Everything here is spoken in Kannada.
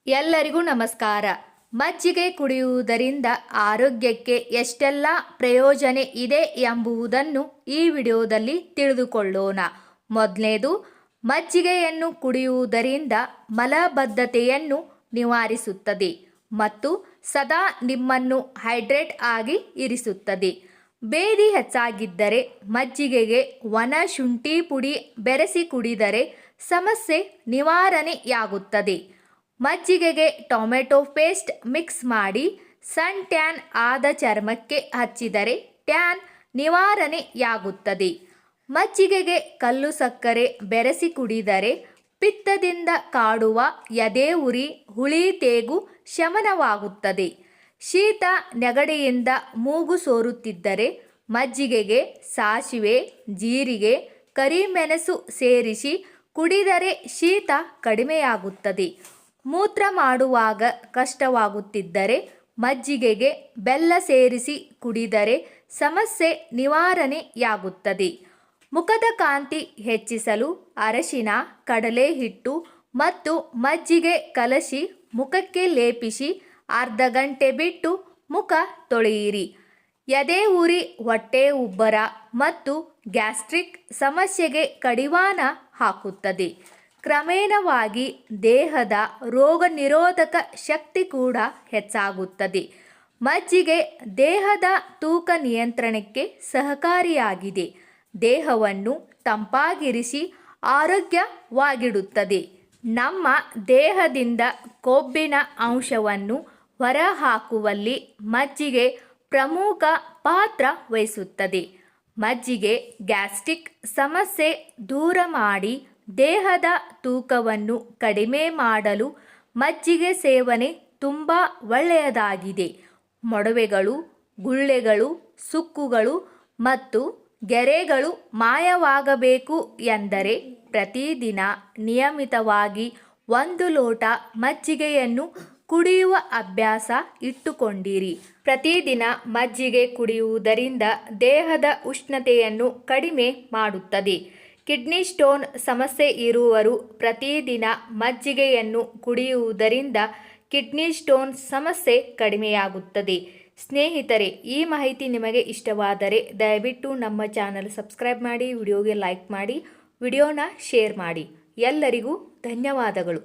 ಎಲ್ಲರಿಗೂ ನಮಸ್ಕಾರ. ಮಜ್ಜಿಗೆ ಕುಡಿಯುವುದರಿಂದ ಆರೋಗ್ಯಕ್ಕೆ ಎಷ್ಟೆಲ್ಲ ಪ್ರಯೋಜನ ಇದೆ ಎಂಬುದನ್ನು ಈ ವಿಡಿಯೋದಲ್ಲಿ ತಿಳಿದುಕೊಳ್ಳೋಣ. ಮೊದಲನೇದು, ಮಜ್ಜಿಗೆಯನ್ನು ಕುಡಿಯುವುದರಿಂದ ಮಲಬದ್ಧತೆಯನ್ನು ನಿವಾರಿಸುತ್ತದೆ ಮತ್ತು ಸದಾ ನಿಮ್ಮನ್ನು ಹೈಡ್ರೇಟ್ ಆಗಿ ಇರಿಸುತ್ತದೆ. ಬೇದಿ ಹೆಚ್ಚಾಗಿದ್ದರೆ ಮಜ್ಜಿಗೆಗೆ ಒಣ ಶುಂಠಿ ಪುಡಿ ಬೆರೆಸಿ ಕುಡಿದರೆ ಸಮಸ್ಯೆ ನಿವಾರಣೆಯಾಗುತ್ತದೆ. ಮಜ್ಜಿಗೆಗೆ ಟೊಮೆಟೊ ಪೇಸ್ಟ್ ಮಿಕ್ಸ್ ಮಾಡಿ ಸನ್ ಟ್ಯಾನ್ ಆದ ಚರ್ಮಕ್ಕೆ ಹಚ್ಚಿದರೆ ಟ್ಯಾನ್ ನಿವಾರಣೆಯಾಗುತ್ತದೆ. ಮಜ್ಜಿಗೆಗೆ ಕಲ್ಲು ಸಕ್ಕರೆ ಬೆರೆಸಿ ಕುಡಿದರೆ ಪಿತ್ತದಿಂದ ಕಾಡುವ ಎದೆ ಉರಿ, ಹುಳಿ ತೇಗು ಶಮನವಾಗುತ್ತದೆ. ಶೀತ ನೆಗಡಿಯಿಂದ ಮೂಗು ಸೋರುತ್ತಿದ್ದರೆ ಮಜ್ಜಿಗೆಗೆ ಸಾಸಿವೆ, ಜೀರಿಗೆ, ಕರಿಮೆಣಸು ಸೇರಿಸಿ ಕುಡಿದರೆ ಶೀತ ಕಡಿಮೆಯಾಗುತ್ತದೆ. ಮೂತ್ರ ಮಾಡುವಾಗ ಕಷ್ಟವಾಗುತ್ತಿದ್ದರೆ ಮಜ್ಜಿಗೆಗೆ ಬೆಲ್ಲ ಸೇರಿಸಿ ಕುಡಿದರೆ ಸಮಸ್ಯೆ ನಿವಾರಣೆಯಾಗುತ್ತದೆ. ಮುಖದ ಕಾಂತಿ ಹೆಚ್ಚಿಸಲು ಅರಶಿನ, ಕಡಲೆ ಹಿಟ್ಟು ಮತ್ತು ಮಜ್ಜಿಗೆ ಕಲಸಿ ಮುಖಕ್ಕೆ ಲೇಪಿಸಿ ಅರ್ಧ ಗಂಟೆ ಬಿಟ್ಟು ಮುಖ ತೊಳೆಯಿರಿ. ಎದೆ ಉರಿ, ಹೊಟ್ಟೆ ಉಬ್ಬರ ಮತ್ತು ಗ್ಯಾಸ್ಟ್ರಿಕ್ ಸಮಸ್ಯೆಗೆ ಕಡಿವಾಣ ಹಾಕುತ್ತದೆ. ಕ್ರಮೇಣವಾಗಿ ದೇಹದ ರೋಗ ನಿರೋಧಕ ಶಕ್ತಿ ಕೂಡ ಹೆಚ್ಚಾಗುತ್ತದೆ. ಮಜ್ಜಿಗೆ ದೇಹದ ತೂಕ ನಿಯಂತ್ರಣಕ್ಕೆ ಸಹಕಾರಿಯಾಗಿದೆ. ದೇಹವನ್ನು ತಂಪಾಗಿರಿಸಿ ಆರೋಗ್ಯವಾಗಿಡುತ್ತದೆ. ನಮ್ಮ ದೇಹದಿಂದ ಕೊಬ್ಬಿನ ಅಂಶವನ್ನು ಹೊರಹಾಕುವಲ್ಲಿ ಮಜ್ಜಿಗೆ ಪ್ರಮುಖ ಪಾತ್ರ ವಹಿಸುತ್ತದೆ. ಮಜ್ಜಿಗೆ ಗ್ಯಾಸ್ಟ್ರಿಕ್ ಸಮಸ್ಯೆ ದೂರ ಮಾಡಿ ದೇಹದ ತೂಕವನ್ನು ಕಡಿಮೆ ಮಾಡಲು ಮಜ್ಜಿಗೆ ಸೇವನೆ ತುಂಬ ಒಳ್ಳೆಯದಾಗಿದೆ. ಮೊಡವೆಗಳು, ಗುಳ್ಳೆಗಳು, ಸುಕ್ಕುಗಳು ಮತ್ತು ಗೆರೆಗಳು ಮಾಯವಾಗಬೇಕು ಎಂದರೆ ಪ್ರತಿದಿನ ನಿಯಮಿತವಾಗಿ 1 ಲೋಟ ಮಜ್ಜಿಗೆಯನ್ನು ಕುಡಿಯುವ ಅಭ್ಯಾಸ ಇಟ್ಟುಕೊಂಡಿರಿ. ಪ್ರತಿದಿನ ಮಜ್ಜಿಗೆ ಕುಡಿಯುವುದರಿಂದ ದೇಹದ ಉಷ್ಣತೆಯನ್ನು ಕಡಿಮೆ ಮಾಡುತ್ತದೆ. ಕಿಡ್ನಿ ಸ್ಟೋನ್ ಸಮಸ್ಯೆ ಇರುವವರು ಪ್ರತಿದಿನ ಮಜ್ಜಿಗೆಯನ್ನು ಕುಡಿಯುವುದರಿಂದ ಕಿಡ್ನಿ ಸ್ಟೋನ್ ಸಮಸ್ಯೆ ಕಡಿಮೆಯಾಗುತ್ತದೆ. ಸ್ನೇಹಿತರೆ, ಈ ಮಾಹಿತಿ ನಿಮಗೆ ಇಷ್ಟವಾದರೆ ದಯವಿಟ್ಟು ನಮ್ಮ ಚಾನಲ್ ಸಬ್ಸ್ಕ್ರೈಬ್ ಮಾಡಿ, ವಿಡಿಯೋಗೆ ಲೈಕ್ ಮಾಡಿ, ವಿಡಿಯೋನ ಶೇರ್ ಮಾಡಿ. ಎಲ್ಲರಿಗೂ ಧನ್ಯವಾದಗಳು.